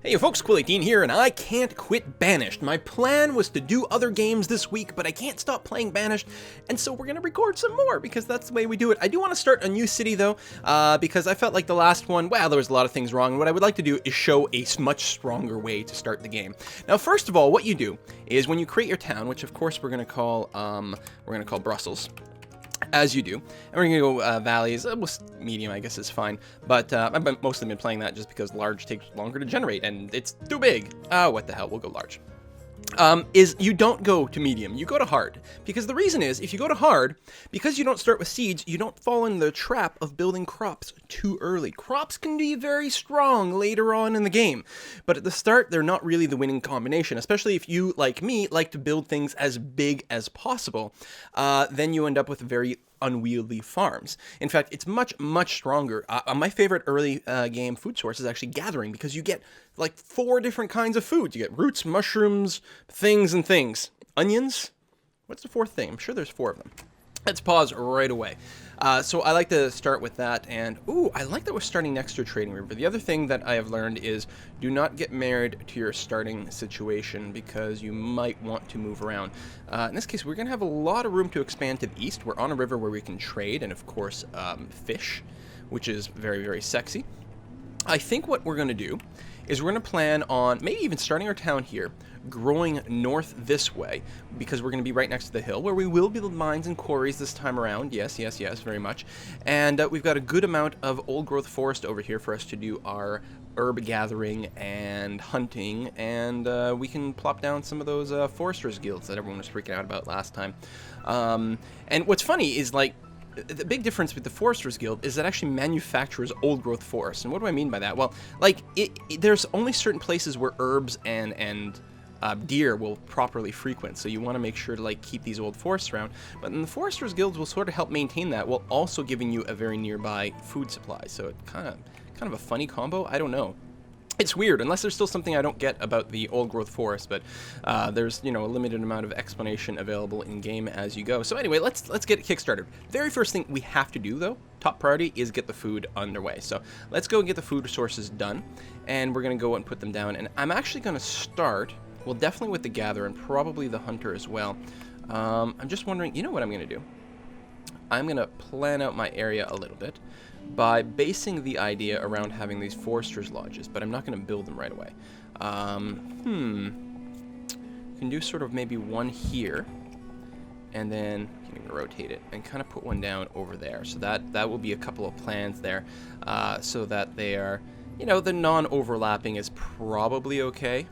Hey folks, Quill18 here, and I can't quit Banished. My plan was to do other games this week, but I can't stop playing Banished, and so we're gonna record some more, because that's the way we do it. I do want to start a new city, though, because I felt like the last one, well, there was a lot of things wrong, and what I would like to do is show a much stronger way to start the game. Now, first of all, what you do is when you create your town, which of course we're gonna call Brussels, as you do, and we're gonna go valleys. Medium, I guess, is fine, but I've mostly been playing that just because large takes longer to generate, and it's too big. What the hell, we'll go large. Is you don't go to medium, you go to hard. Because the reason is, if you go to hard, because you don't start with seeds, you don't fall in the trap of building crops too early. Crops can be very strong later on in the game, but at the start, they're not really the winning combination, especially if you, like me, like to build things as big as possible. Then you end up with very unwieldy farms. In fact, it's much stronger. My favorite early game food source is actually gathering, because you get like 4 different kinds of food. You get roots, mushrooms, things, and things. Onions? What's the 4th thing? I'm sure there's 4 of them. Let's pause right away. So I like to start with that, and ooh, I like that we're starting next to a trading river. The other thing that I have learned is do not get married to your starting situation, because you might want to move around. In this case, we're going to have a lot of room to expand to the east. We're on a river where we can trade and, of course, fish, which is very sexy. I think what we're going to do is we're going to plan on maybe even starting our town here, growing north this way, because we're going to be right next to the hill, where we will build mines and quarries this time around. Yes, very much. And we've got a good amount of old-growth forest over here for us to do our herb gathering and hunting, and we can plop down some of those foresters guilds that everyone was freaking out about last time. And what's funny is, like, the big difference with the Foresters Guild is that it actually manufactures old-growth forests. And what do I mean by that? Well, like, there's only certain places where herbs and deer will properly frequent, so you want to make sure to, like, keep these old forests around. But then the Foresters Guilds will sort of help maintain that, while also giving you a very nearby food supply. So it's kind of a funny combo. I don't know. It's weird, unless there's still something I don't get about the old-growth forest, but there's, you know, a limited amount of explanation available in-game as you go. So anyway, let's get it kickstarted. Very first thing we have to do, though, top priority, is get the food underway. So let's go and get the food sources done, and we're going to go and put them down. And I'm actually going to start, well, definitely with the gatherer, and probably the hunter as well. I'm just wondering, you know what I'm going to do? I'm going to plan out my area a little bit by basing the idea around having these foresters' lodges, but I'm not going to build them right away. Can do sort of maybe one here, and then you can rotate it and kind of put one down over there. So that will be a couple of plans there, so that they are, you know, the non-overlapping is probably okay.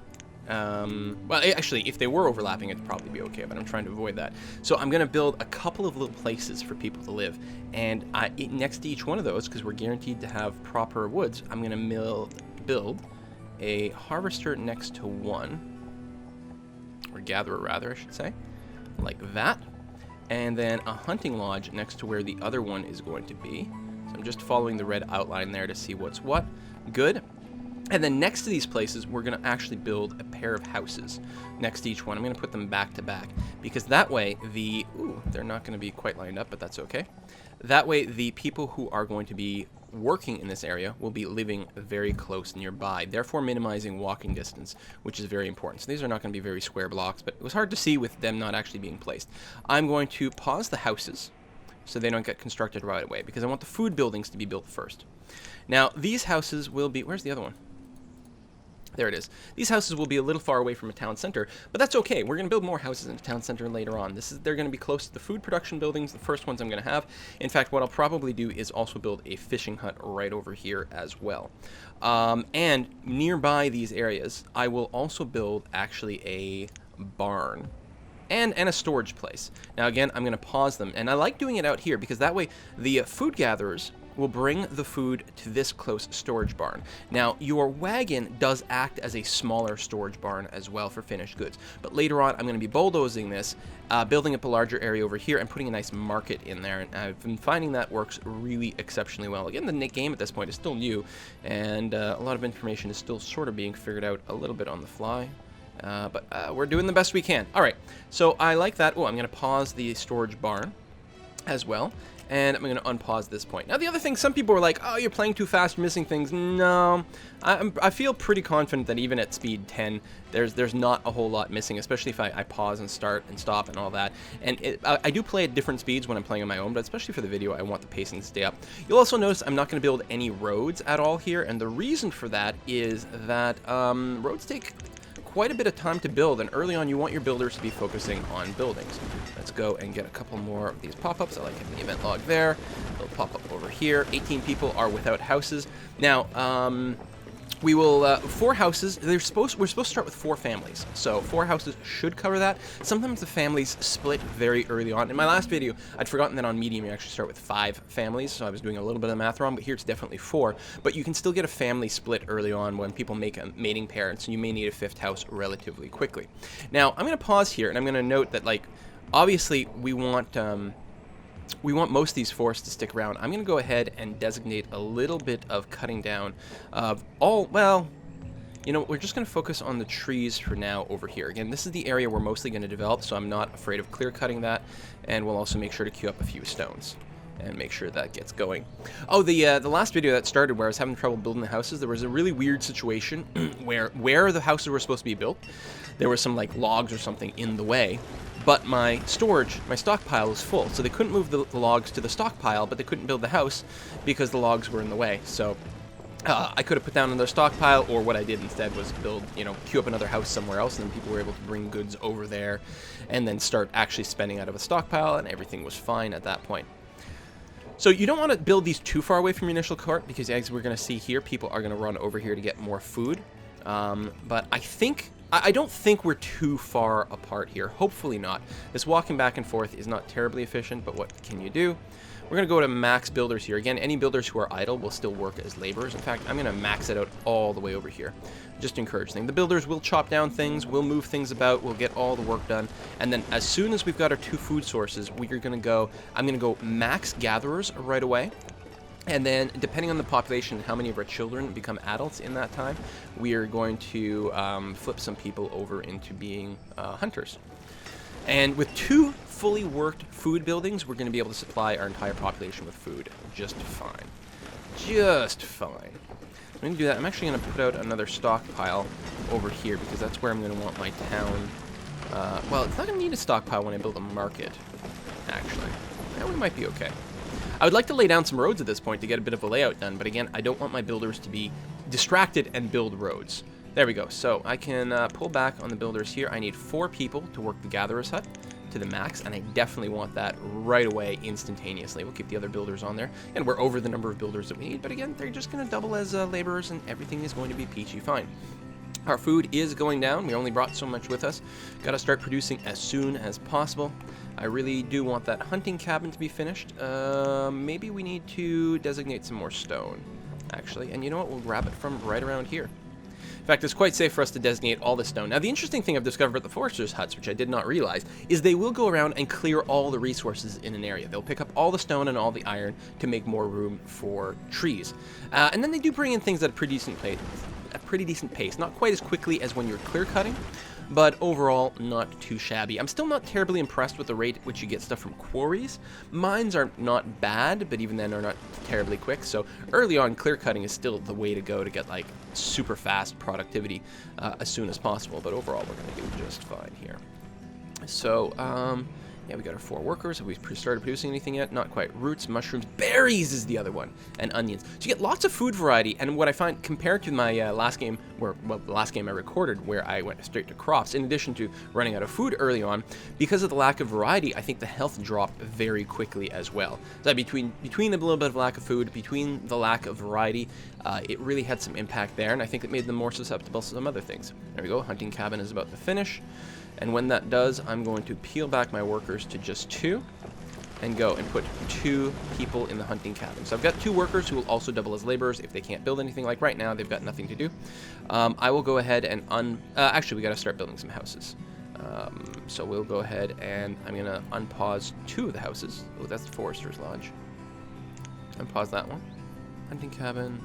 Well, actually, if they were overlapping, it'd probably be okay, but I'm trying to avoid that. So I'm going to build a couple of little places for people to live, and next to each one of those, because we're guaranteed to have proper woods, I'm going to build a harvester next to one, or gatherer rather, I should say, like that, and then a hunting lodge next to where the other one is going to be. So I'm just following the red outline there to see what's what. Good. And then next to these places, we're going to actually build a pair of houses next to each one. I'm going to put them back to back, because that way they're not going to be quite lined up, but that's okay. That way the people who are going to be working in this area will be living very close nearby, therefore minimizing walking distance, which is very important. So these are not going to be very square blocks, but it was hard to see with them not actually being placed. I'm going to pause the houses so they don't get constructed right away, because I want the food buildings to be built first. Now, these houses will be... Where's the other one? There it is. These houses will be a little far away from a town center, but that's okay. We're going to build more houses in a town center later on. They're going to be close to the food production buildings, the first ones I'm going to have. In fact, what I'll probably do is also build a fishing hut right over here as well. And nearby these areas, I will also build actually a barn and a storage place. Now again, I'm going to pause them, and I like doing it out here, because that way the food gatherers will bring the food to this close storage barn. Now, your wagon does act as a smaller storage barn as well for finished goods, but later on I'm going to be bulldozing this, building up a larger area over here and putting a nice market in there, and I've been finding that works really exceptionally well. Again, the game at this point is still new, and a lot of information is still sort of being figured out a little bit on the fly. But we're doing the best we can. All right, so I like that. Oh, I'm going to pause the storage barn. as well. And I'm going to unpause this point. Now, the other thing, some people were like, oh, you're playing too fast, you're missing things. No, I feel pretty confident that even at speed 10, there's not a whole lot missing, especially if I pause and start and stop and all that. And I do play at different speeds when I'm playing on my own, but especially for the video, I want the pacing to stay up. You'll also notice I'm not going to build any roads at all here, and the reason for that is that roads take quite a bit of time to build, and early on you want your builders to be focusing on buildings. Let's go and get a couple more of these pop-ups. I like having the event log there. They'll pop up over here. 18 people are without houses. Now, we will, 4 houses, we're supposed to start with 4 families. So 4 houses should cover that. Sometimes the families split very early on. In my last video, I'd forgotten that on medium you actually start with 5 families, so I was doing a little bit of math wrong, but here it's definitely 4. But you can still get a family split early on when people make a mating pair, and so you may need a 5th house relatively quickly. Now, I'm going to pause here, and I'm going to note that, like, obviously we want most of these forests to stick around. I'm going to go ahead and designate a little bit of cutting down of all, well, you know, we're just going to focus on the trees for now over here. Again, this is the area we're mostly going to develop, so I'm not afraid of clear cutting that, and we'll also make sure to queue up a few stones and make sure that gets going. Oh, the last video that started where I was having trouble building the houses, there was a really weird situation where the houses were supposed to be built. There were some, like, logs or something in the way. But my stockpile was full, so they couldn't move the logs to the stockpile, but they couldn't build the house because the logs were in the way. So I could have put down another stockpile, or what I did instead was build, you know, queue up another house somewhere else, and then people were able to bring goods over there and then start actually spending out of a stockpile, and everything was fine at that point. So you don't want to build these too far away from your initial cart, because as we're going to see here, people are going to run over here to get more food. But I don't think we're too far apart here. Hopefully not. This walking back and forth is not terribly efficient, but what can you do? We're going to go to max builders here. Again, any builders who are idle will still work as laborers. In fact, I'm going to max it out all the way over here. Just to encourage things. The builders will chop down things, we'll move things about, we'll get all the work done. And then as soon as we've got our 2 food sources, I'm going to go max gatherers right away. And then, depending on the population and how many of our children become adults in that time, we are going to flip some people over into being hunters. And with 2 fully worked food buildings, we're going to be able to supply our entire population with food just fine. Just fine. I'm going to do that. I'm actually going to put out another stockpile over here, because that's where I'm going to want my town. Well, it's not going to need a stockpile when I build a market, actually. Yeah, we might be okay. I would like to lay down some roads at this point to get a bit of a layout done, but again, I don't want my builders to be distracted and build roads. There we go. So I can pull back on the builders here. I need 4 people to work the gatherer's hut to the max, and I definitely want that right away, instantaneously. We'll keep the other builders on there, and we're over the number of builders that we need, but again, they're just going to double as laborers, and everything is going to be peachy fine. Our food is going down. We only brought so much with us. Got to start producing as soon as possible. I really do want that hunting cabin to be finished. Maybe we need to designate some more stone, actually. And you know what? We'll grab it from right around here. In fact, it's quite safe for us to designate all the stone. Now, the interesting thing I've discovered at the foresters' huts, which I did not realize, is they will go around and clear all the resources in an area. They'll pick up all the stone and all the iron to make more room for trees. And then they do bring in things at a pretty decent pace. Not quite as quickly as when you're clear cutting, but overall not too shabby. I'm still not terribly impressed with the rate at which you get stuff from quarries. Mines are not bad, but even then are not terribly quick. So early on, clear cutting is still the way to go to get like super fast productivity as soon as possible. But overall, we're going to do just fine here. So yeah, we got our 4 workers. Have we started producing anything yet? Not quite. Roots, mushrooms, berries is the other one, and onions. So you get lots of food variety, and what I find, compared to my last game, the last game I recorded, where I went straight to crops, in addition to running out of food early on, because of the lack of variety, I think the health dropped very quickly as well. So between a little bit of lack of food, between the lack of variety, it really had some impact there, and I think it made them more susceptible to some other things. There we go. Hunting cabin is about to finish. And when that does, I'm going to peel back my workers to just 2 and go and put 2 people in the hunting cabin. So I've got 2 workers who will also double as laborers if they can't build anything. Like right now, they've got nothing to do. I will go ahead and actually, we got to start building some houses. So we'll go ahead and I'm going to unpause 2 of the houses. Oh, that's the Forester's Lodge. Unpause that one. Hunting cabin,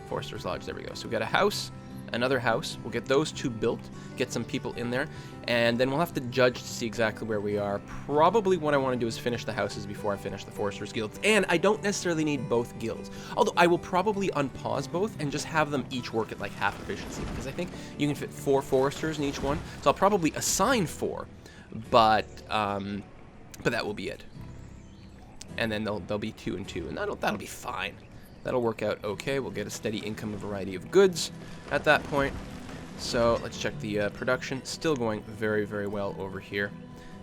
Forester's Lodge. There we go. So we got a house, another house. We'll get those 2 built, get some people in there, and then we'll have to judge to see exactly where we are. Probably what I want to do is finish the houses before I finish the Foresters Guilds, and I don't necessarily need both guilds. Although I will probably unpause both and just have them each work at like half efficiency, because I think you can fit 4 Foresters in each one. So I'll probably assign 4, but that will be it. And then they'll be 2 and 2, and that'll be fine. That'll work out okay. We'll get a steady income, a variety of goods at that point. So let's check the production. Still going very, very well over here.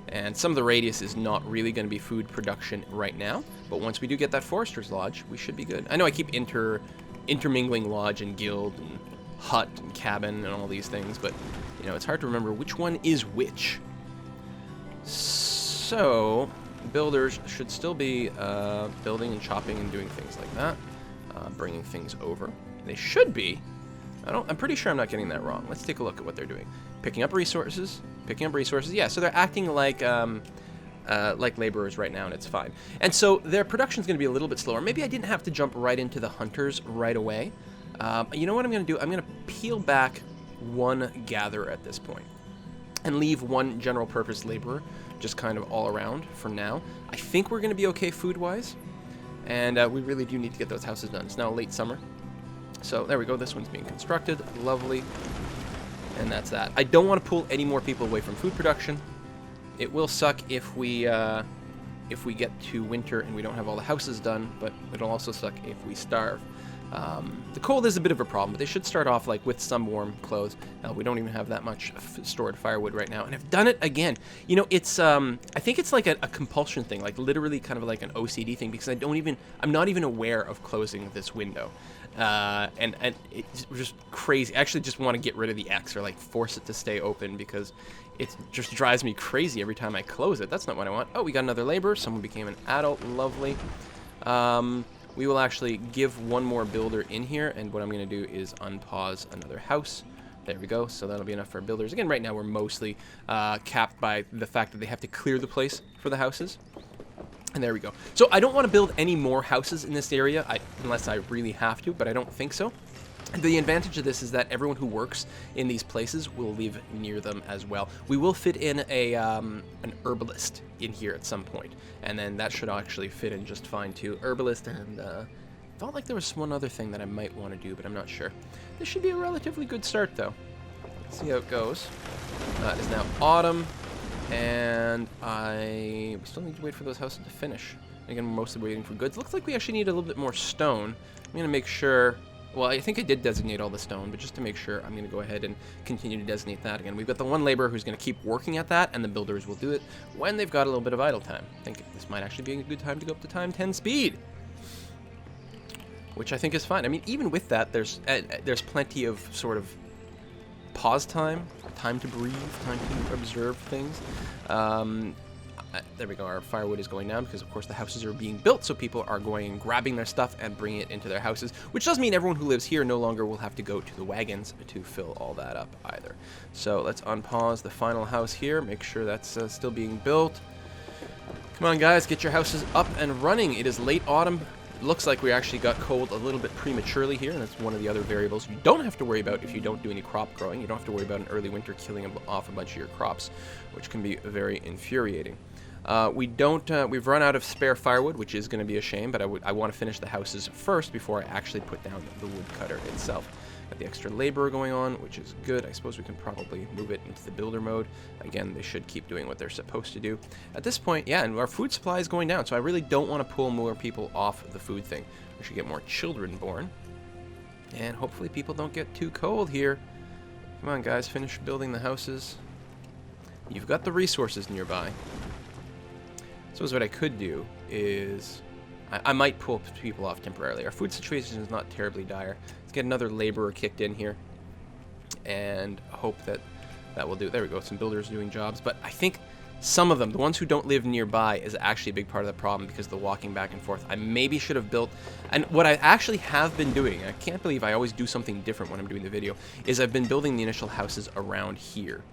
And some of the radius is not really going to be food production right now, but once we do get that Forester's Lodge, we should be good. I know I keep intermingling lodge and guild and hut and cabin and all these things, but you know, it's hard to remember which one is which. So builders should still be building and chopping and doing things like that. Bringing things over. They should be. I'm pretty sure I'm not getting that wrong. Let's take a look at what they're doing. Picking up resources. Yeah, so they're acting like laborers right now, and it's fine. And so their production's going to be a little bit slower. Maybe I didn't have to jump right into the hunters right away. You know what I'm going to do? I'm going to peel back 1 gatherer at this point and leave 1 general purpose laborer just kind of all around for now. I think we're going to be okay food-wise. And we really do need to get those houses done. It's now late summer. So there we go. This one's being constructed. Lovely. And that's that. I don't want to pull any more people away from food production. It will suck if we get to winter and we don't have all the houses done, but it'll also suck if we starve. The cold is a bit of a problem, but they should start off like with some warm clothes. We don't even have that much stored firewood right now, and I've done it again. You know, it's I think it's like a compulsion thing, like literally kind of like an OCD thing, because I'm not even aware of closing this window, and it's just crazy. I actually just want to get rid of the X or like force it to stay open, because it just drives me crazy every time I close it. That's not what I want. Oh, we got another laborer. Someone became an adult. Lovely. We will actually give 1 more builder in here, and what I'm going to do is unpause another house. There we go. So that'll be enough for builders. Again, right now we're mostly capped by the fact that they have to clear the place for the houses. And there we go. So I don't want to build any more houses in this area, unless I really have to, but I don't think so. The advantage of this is that everyone who works in these places will live near them as well. We will fit in an herbalist in here at some point, and then that should actually fit in just fine too. Herbalist, and felt like there was one other thing that I might want to do, but I'm not sure. This should be a relatively good start though. Let's see how it goes. It is now autumn, and we still need to wait for those houses to finish. Again, we're mostly waiting for goods. Looks like we actually need a little bit more stone. I'm going to make sure... Well, I think I did designate all the stone, but just to make sure, I'm going to go ahead and continue to designate that again. We've got the 1 laborer who's going to keep working at that, and the builders will do it when they've got a little bit of idle time. I think this might actually be a good time to go up to time 10 speed, which I think is fine. I mean, even with that, there's plenty of sort of pause time to breathe, time to observe things. There we go, our firewood is going down because, of course, the houses are being built, so people are going and grabbing their stuff and bringing it into their houses, which does mean everyone who lives here no longer will have to go to the wagons to fill all that up either. So let's unpause the final house here, make sure that's still being built. Come on, guys, get your houses up and running. It is late autumn. It looks like we actually got cold a little bit prematurely here, and that's one of the other variables you don't have to worry about if you don't do any crop growing. You don't have to worry about an early winter killing off a bunch of your crops, which can be very infuriating. We've run out of spare firewood, which is going to be a shame, but I want to finish the houses first before I actually put down the woodcutter itself. Got the extra labor going on, which is good. I suppose we can probably move it into the builder mode. Again, they should keep doing what they're supposed to do. At this point, yeah, and our food supply is going down, so I really don't want to pull more people off the food thing. We should get more children born. And hopefully people don't get too cold here. Come on, guys, finish building the houses. You've got the resources nearby. So what I could do is, I might pull people off temporarily. Our food situation is not terribly dire. Let's get another laborer kicked in here, and hope that will do. There we go, some builders doing jobs. But I think some of them, the ones who don't live nearby, is actually a big part of the problem because of the walking back and forth. I maybe should have built, and what I actually have been doing, I can't believe I always do something different when I'm doing the video, is I've been building the initial houses around here.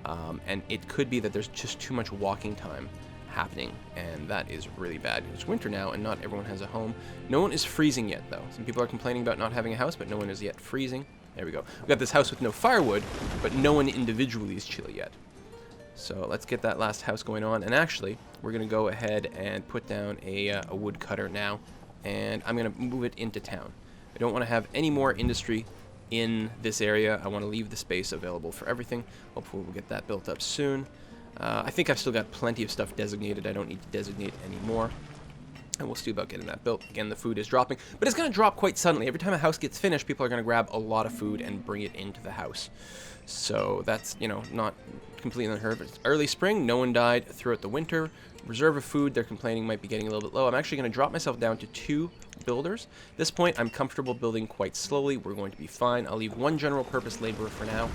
And it could be that there's just too much walking time happening, and that is really bad. It's winter now, and not everyone has a home. No one is freezing yet, though. Some people are complaining about not having a house, but no one is yet freezing. There we go. We've got this house with no firewood, but no one individually is chill yet. So let's get that last house going on. And actually, we're going to go ahead and put down a woodcutter now. And I'm going to move it into town. I don't want to have any more industry in this area. I want to leave the space available for everything. Hopefully we'll get that built up soon. I think I've still got plenty of stuff designated. I don't need to designate anymore. And we'll see about getting that built. Again, the food is dropping, but it's going to drop quite suddenly. Every time a house gets finished, people are going to grab a lot of food and bring it into the house. So that's, you know, not completely unheard of. It's early spring. No one died throughout the winter. Reserve of food, they're complaining, might be getting a little bit low. I'm actually going to drop myself down to 2 builders. At this point, I'm comfortable building quite slowly. We're going to be fine. I'll leave 1 general purpose laborer for now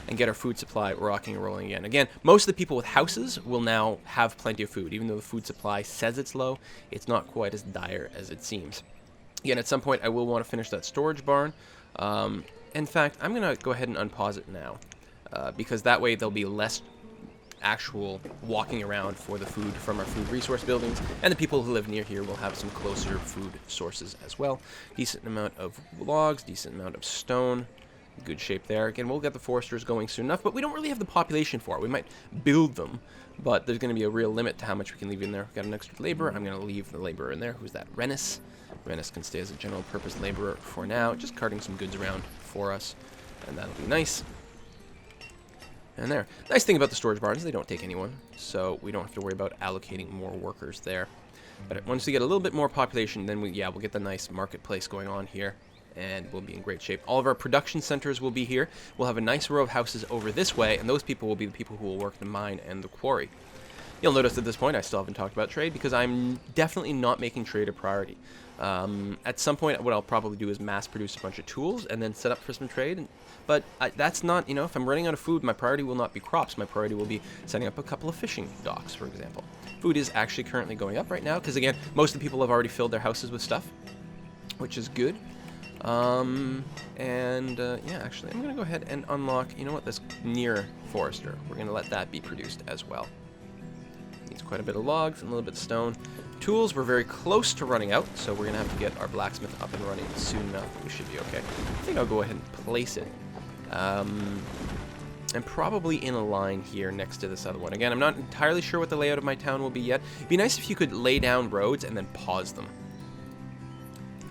and get our food supply rocking and rolling again. Again, most of the people with houses will now have plenty of food. Even though the food supply says it's low, it's not quite as dire as it seems. Again, at some point, I will want to finish that storage barn. In fact, I'm going to go ahead and unpause it now because that way there'll be less actual walking around for the food from our food resource buildings, and the people who live near here will have some closer food sources as well. Decent amount of logs, decent amount of stone, good shape there. Again, we'll get the foresters going soon enough, but we don't really have the population for it. We might build them, but there's going to be a real limit to how much we can leave in there. We've got an extra laborer. I'm going to leave the laborer in there. Who's that? Rennis. Rennis can stay as a general purpose laborer for now, just carting some goods around for us, and that'll be nice. And there. Nice thing about the storage barns, they don't take anyone, so we don't have to worry about allocating more workers there. But once we get a little bit more population, then we'll get the nice marketplace going on here, and we'll be in great shape. All of our production centers will be here. We'll have a nice row of houses over this way, and those people will be the people who will work the mine and the quarry. You'll notice at this point I still haven't talked about trade because I'm definitely not making trade a priority. At some point, what I'll probably do is mass produce a bunch of tools and then set up for some trade. But that's not, you know, if I'm running out of food, my priority will not be crops. My priority will be setting up a couple of fishing docks, for example. Food is actually currently going up right now because, again, most of the people have already filled their houses with stuff, which is good. Yeah, actually, I'm going to go ahead and unlock, you know what, this near forester. We're going to let that be produced as well. Needs quite a bit of logs and a little bit of stone. Tools, we're very close to running out, so we're going to have to get our blacksmith up and running soon enough. We should be okay. I think I'll go ahead and place it. And probably in a line here next to this other one. Again, I'm not entirely sure what the layout of my town will be yet. It'd be nice if you could lay down roads and then pause them,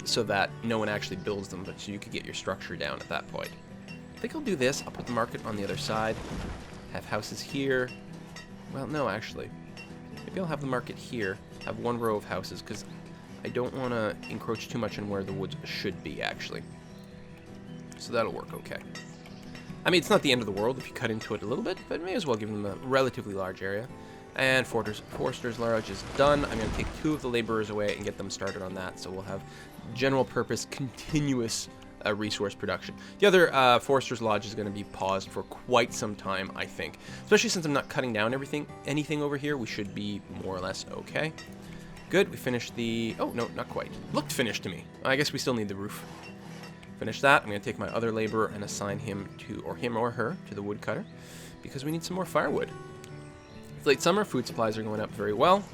so that no one actually builds them, but so you could get your structure down at that point. I think I'll do this. I'll put the market on the other side. Have houses here. Well, no, actually. Maybe I'll have the market here. Have 1 row of houses, because I don't want to encroach too much on where the woods should be, actually. So that'll work okay. I mean, it's not the end of the world if you cut into it a little bit, but may as well give them a relatively large area. And Forester's Lodge is done. I'm going to take 2 of the laborers away and get them started on that, so we'll have general purpose, continuous resource production. The other Forester's Lodge is going to be paused for quite some time, I think. Especially since I'm not cutting down anything over here, we should be more or less okay. Good, we finished the... Oh, no, not quite. Looked finished to me. I guess we still need the roof. Finish that. I'm going to take my other laborer and assign him or her to the woodcutter, because we need some more firewood. It's late summer, food supplies are going up very well,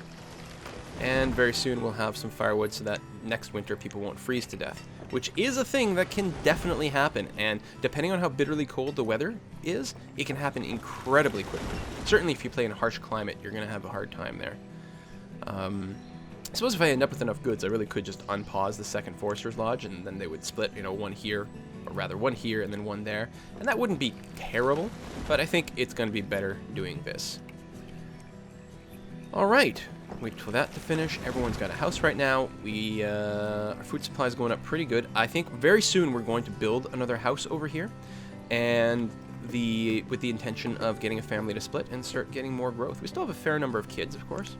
and very soon we'll have some firewood so that next winter people won't freeze to death, which is a thing that can definitely happen, and depending on how bitterly cold the weather is, it can happen incredibly quickly. Certainly if you play in a harsh climate, you're going to have a hard time there. I suppose if I end up with enough goods, I really could just unpause the second Forester's Lodge, and then they would split, you know, 1 here, or rather 1 here and then 1 there, and that wouldn't be terrible, but I think it's going to be better doing this. Alright, wait for that to finish. Everyone's got a house right now. Our food supply is going up pretty good. I think very soon we're going to build another house over here, and with the intention of getting a family to split and start getting more growth. We still have a fair number of kids, of course.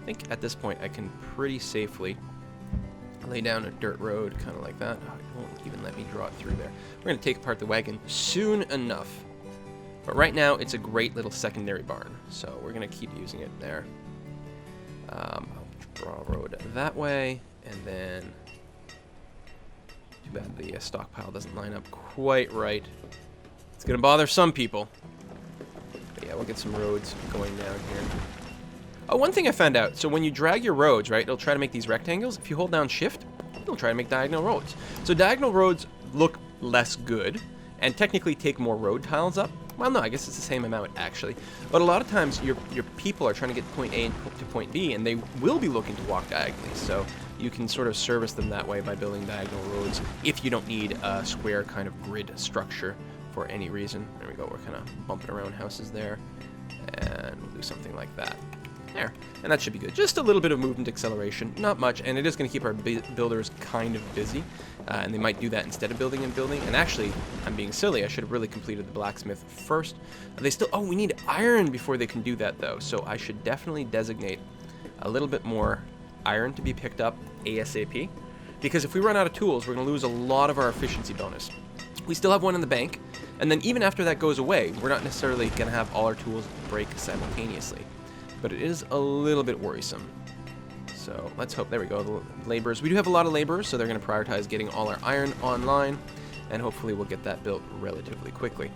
I think at this point I can pretty safely lay down a dirt road, kind of like that. Oh, it won't even let me draw it through there. We're going to take apart the wagon soon enough. But right now, it's a great little secondary barn, so we're going to keep using it there. I'll draw a road that way, and then... Too bad the stockpile doesn't line up quite right. It's going to bother some people. But yeah, we'll get some roads going down here. Oh, one thing I found out. So when you drag your roads, right, it'll try to make these rectangles. If you hold down shift, it'll try to make diagonal roads. So diagonal roads look less good, and technically take more road tiles up. Well, no, I guess it's the same amount, actually. But a lot of times, your people are trying to get to point A to point B, and they will be looking to walk diagonally. So you can sort of service them that way by building diagonal roads if you don't need a square kind of grid structure for any reason. There we go. We're kind of bumping around houses there. And we'll do something like that. There. And that should be good. Just a little bit of movement acceleration. Not much. And it is going to keep our builders kind of busy. And they might do that instead of building and building. And actually, I'm being silly. I should have really completed the blacksmith first. They still... Oh, we need iron before they can do that, though. So I should definitely designate a little bit more iron to be picked up ASAP. Because if we run out of tools, we're going to lose a lot of our efficiency bonus. We still have one in the bank. And then even after that goes away, we're not necessarily going to have all our tools break simultaneously. But it is a little bit worrisome. So let's hope, there we go, the laborers. We do have a lot of laborers, so they're going to prioritize getting all our iron online. And hopefully we'll get that built relatively quickly.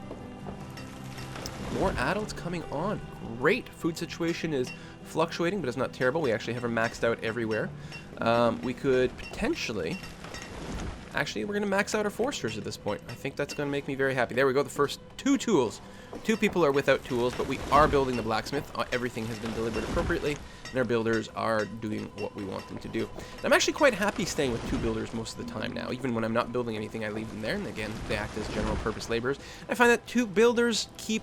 More adults coming on. Great. Food situation is fluctuating, but it's not terrible. We actually have her maxed out everywhere. We could potentially... Actually, we're going to max out our foresters at this point. I think that's going to make me very happy. There we go, the first 2 tools. 2 people are without tools, but we are building the blacksmith. Everything has been delivered appropriately, and our builders are doing what we want them to do. And I'm actually quite happy staying with 2 builders most of the time now. Even when I'm not building anything, I leave them there, and again, they act as general purpose laborers. I find that 2 builders keep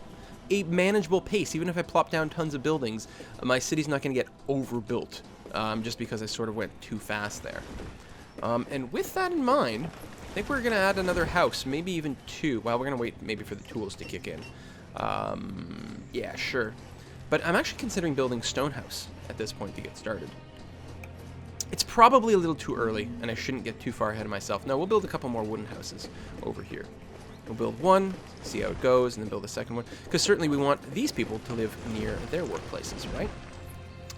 a manageable pace. Even if I plop down tons of buildings, my city's not going to get overbuilt, just because I sort of went too fast there. And with that in mind, I think we're going to add another house, maybe even 2. Well, we're going to wait maybe for the tools to kick in. Yeah, sure. But I'm actually considering building stone house at this point to get started. It's probably a little too early, and I shouldn't get too far ahead of myself. No, we'll build a couple more wooden houses over here. We'll build one, see how it goes, and then build a second one. Because certainly we want these people to live near their workplaces, right?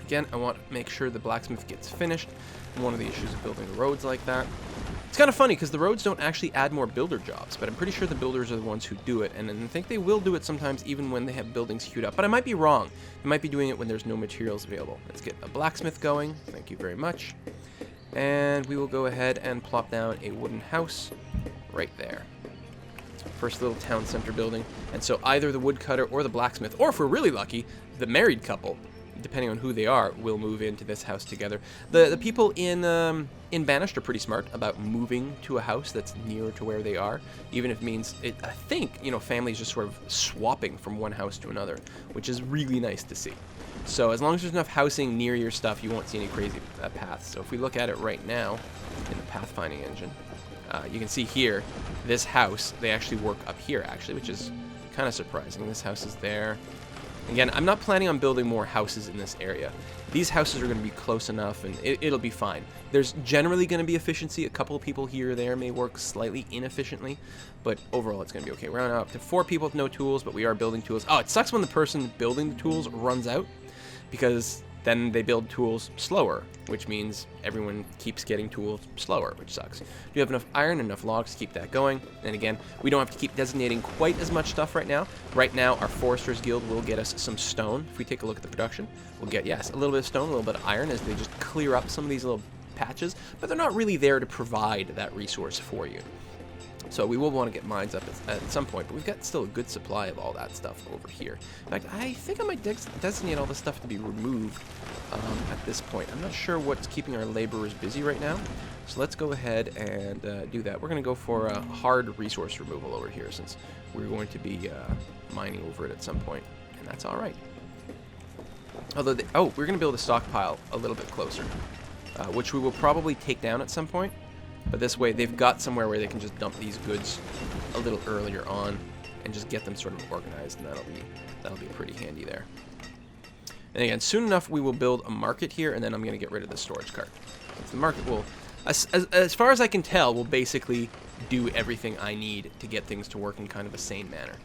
Again, I want to make sure the blacksmith gets finished. One of the issues of building the roads like that. It's kind of funny because the roads don't actually add more builder jobs, but I'm pretty sure the builders are the ones who do it, and I think they will do it sometimes even when they have buildings queued up. But I might be wrong. They might be doing it when there's no materials available. Let's get a blacksmith going. Thank you very much. And we will go ahead and plop down a wooden house right there. First little town center building. And so either the woodcutter or the blacksmith, or if we're really lucky, the married couple, depending on who they are, will move into this house together. The people in Banished are pretty smart about moving to a house that's nearer to where they are, even if it means, I think, you know, families just sort of swapping from one house to another, which is really nice to see. So as long as there's enough housing near your stuff, you won't see any crazy paths. So if we look at it right now in the pathfinding engine, you can see here, this house, they actually work up here, actually, which is kind of surprising. This house is there. Again, I'm not planning on building more houses in this area. These houses are going to be close enough, and it'll be fine. There's generally going to be efficiency. A couple of people here or there may work slightly inefficiently, but overall it's going to be okay. We're now up to 4 people with no tools, but we are building tools. Oh, it sucks when the person building the tools runs out, because then they build tools slower, which means everyone keeps getting tools slower, which sucks. Do you have enough iron and enough logs to keep that going? And again, we don't have to keep designating quite as much stuff right now. Right now, our Foresters Guild will get us some stone. If we take a look at the production, we'll get, yes, a little bit of stone, a little bit of iron as they just clear up some of these little patches, but they're not really there to provide that resource for you. So we will want to get mines up at some point, but we've got still a good supply of all that stuff over here. In fact, I think I might designate all this stuff to be removed at this point. I'm not sure what's keeping our laborers busy right now, so let's go ahead and do that. We're going to go for a hard resource removal over here, since we're going to be mining over it at some point, and that's all right. Although, we're going to build a stockpile a little bit closer, which we will probably take down at some point. But this way, they've got somewhere where they can just dump these goods a little earlier on and just get them sort of organized, and that'll be pretty handy there. And again, soon enough, we will build a market here, and then I'm going to get rid of the storage cart. The market will, as far as I can tell, will basically do everything I need to get things to work in kind of a sane manner.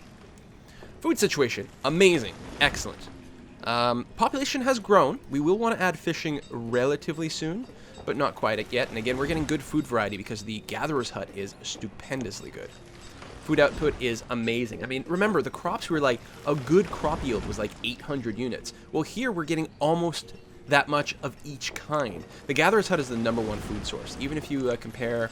Food situation, amazing, excellent. Population has grown. We will want to add fishing relatively soon, but not quite yet. And again, we're getting good food variety because the gatherer's hut is stupendously good. Food output is amazing. I mean, remember, the crops were like, a good crop yield was like 800 units. Well, here we're getting almost that much of each kind. The gatherer's hut is the #1 food source. Even if you compare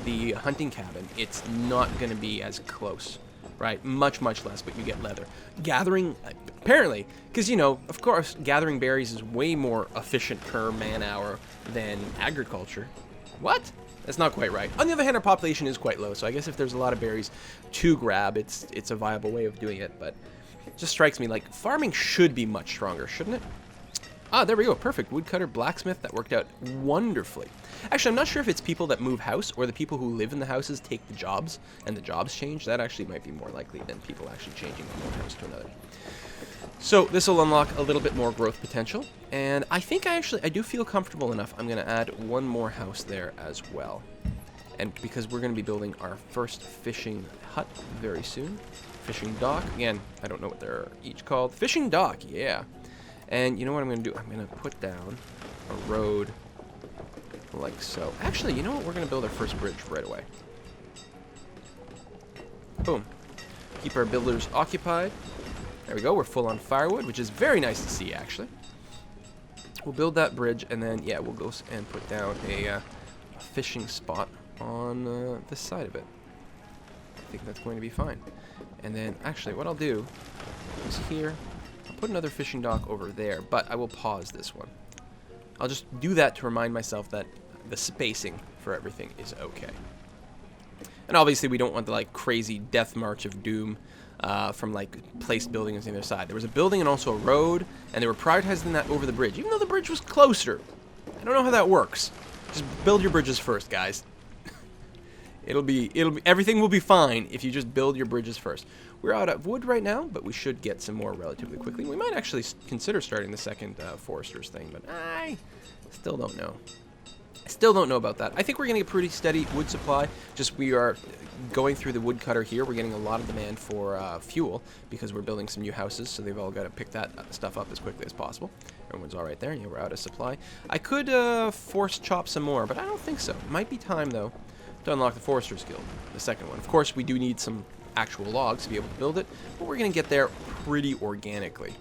the hunting cabin, it's not going to be as close. right? Much, much less, but you get leather. Gathering, apparently, because, you know, of course, gathering berries is way more efficient per man-hour than agriculture. What? That's not quite right. On the other hand, our population is quite low, so I guess if there's a lot of berries to grab, it's a viable way of doing it, but it just strikes me like farming should be much stronger, shouldn't it? Ah, there we go. Perfect. Woodcutter, blacksmith. That worked out wonderfully. Actually, I'm not sure if it's people that move house or the people who live in the houses take the jobs and the jobs change. That actually might be more likely than people actually changing from one house to another. So this will unlock a little bit more growth potential. And I think I do feel comfortable enough. I'm going to add one more house there as well. And because we're going to be building our first fishing hut very soon. Fishing dock. Again, I don't know what they're each called. Fishing dock, yeah. And you know what I'm going to do? I'm going to put down a road like so. Actually, you know what? We're going to build our first bridge right away. Boom. Keep our builders occupied. There we go. We're full on firewood, which is very nice to see, actually. We'll build that bridge, and then, yeah, we'll go and put down a fishing spot on this side of it. I think that's going to be fine. And then, actually, what I'll do is here... put another fishing dock over there, but I will pause this one. I'll just do that to remind myself that the spacing for everything is okay. And obviously we don't want the like crazy death march of doom from like placed buildings on the other side. There was a building and also a road, and they were prioritizing that over the bridge, even though the bridge was closer. I don't know how that works. Just build your bridges first, guys. Everything will be fine if you just build your bridges first. We're out of wood right now, but we should get some more relatively quickly. We might actually consider starting the second forester's thing, but I still don't know. I still don't know about that. I think we're getting a pretty steady wood supply. Just we are going through the woodcutter here. We're getting a lot of demand for fuel because we're building some new houses, so they've all got to pick that stuff up as quickly as possible. Everyone's all right there. Yeah, we're out of supply. I could force chop some more, but I don't think so. It might be time, though, to unlock the Forester's Guild, the second one. Of course, we do need some actual logs to be able to build it, but we're going to get there pretty organically.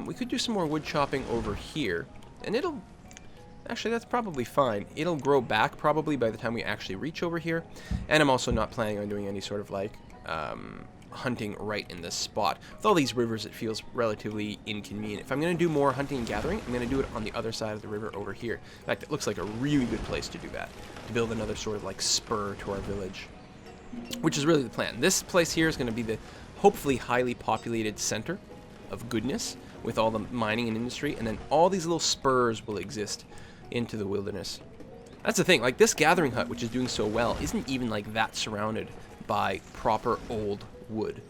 We could do some more wood chopping over here, and it'll... Actually, that's probably fine. It'll grow back probably by the time we actually reach over here, and I'm also not planning on doing any sort of, like, hunting right in this spot. With all these rivers, it feels relatively inconvenient. If I'm going to do more hunting and gathering, I'm going to do it on the other side of the river over here. In fact, it looks like a really good place to do that, to build another sort of like spur to our village, which is really the plan. This place here is going to be the hopefully highly populated center of goodness with all the mining and industry, and then all these little spurs will exist into the wilderness. That's the thing, like this gathering hut, which is doing so well, isn't even like that surrounded by proper old wood,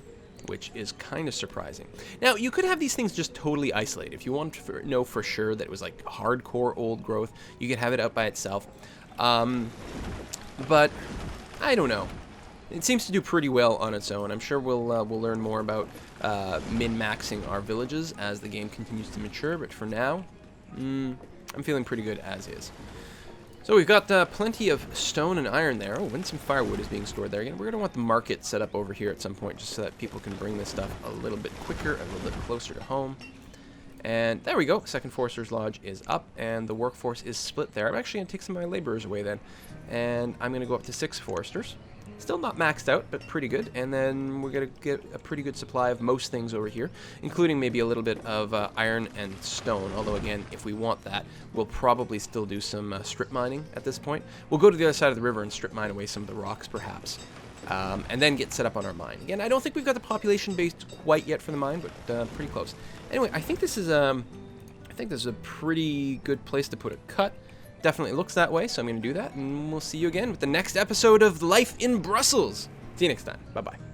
which is kind of surprising. Now, you could have these things just totally isolated. If you want to know for sure that it was like hardcore old growth, you could have it out by itself. But I don't know. It seems to do pretty well on its own. I'm sure we'll learn more about min-maxing our villages as the game continues to mature, but for now, I'm feeling pretty good as is. So we've got plenty of stone and iron there. Oh, and some firewood is being stored there. Again, we're going to want the market set up over here at some point just so that people can bring this stuff a little bit quicker, a little bit closer to home. And there we go. Second Forester's Lodge is up, and the workforce is split there. I'm actually going to take some of my laborers away then, and I'm going to go up to 6 Foresters. Still not maxed out, but pretty good. And then we're going to get a pretty good supply of most things over here, including maybe a little bit of iron and stone. Although, again, if we want that, we'll probably still do some strip mining at this point. We'll go to the other side of the river and strip mine away some of the rocks, perhaps, and then get set up on our mine. Again, I don't think we've got the population base quite yet for the mine, but pretty close. Anyway, I think this is a pretty good place to put a cut. Definitely looks that way, so I'm going to do that, and we'll see you again with the next episode of Life in Brussels. See you next time. Bye-bye.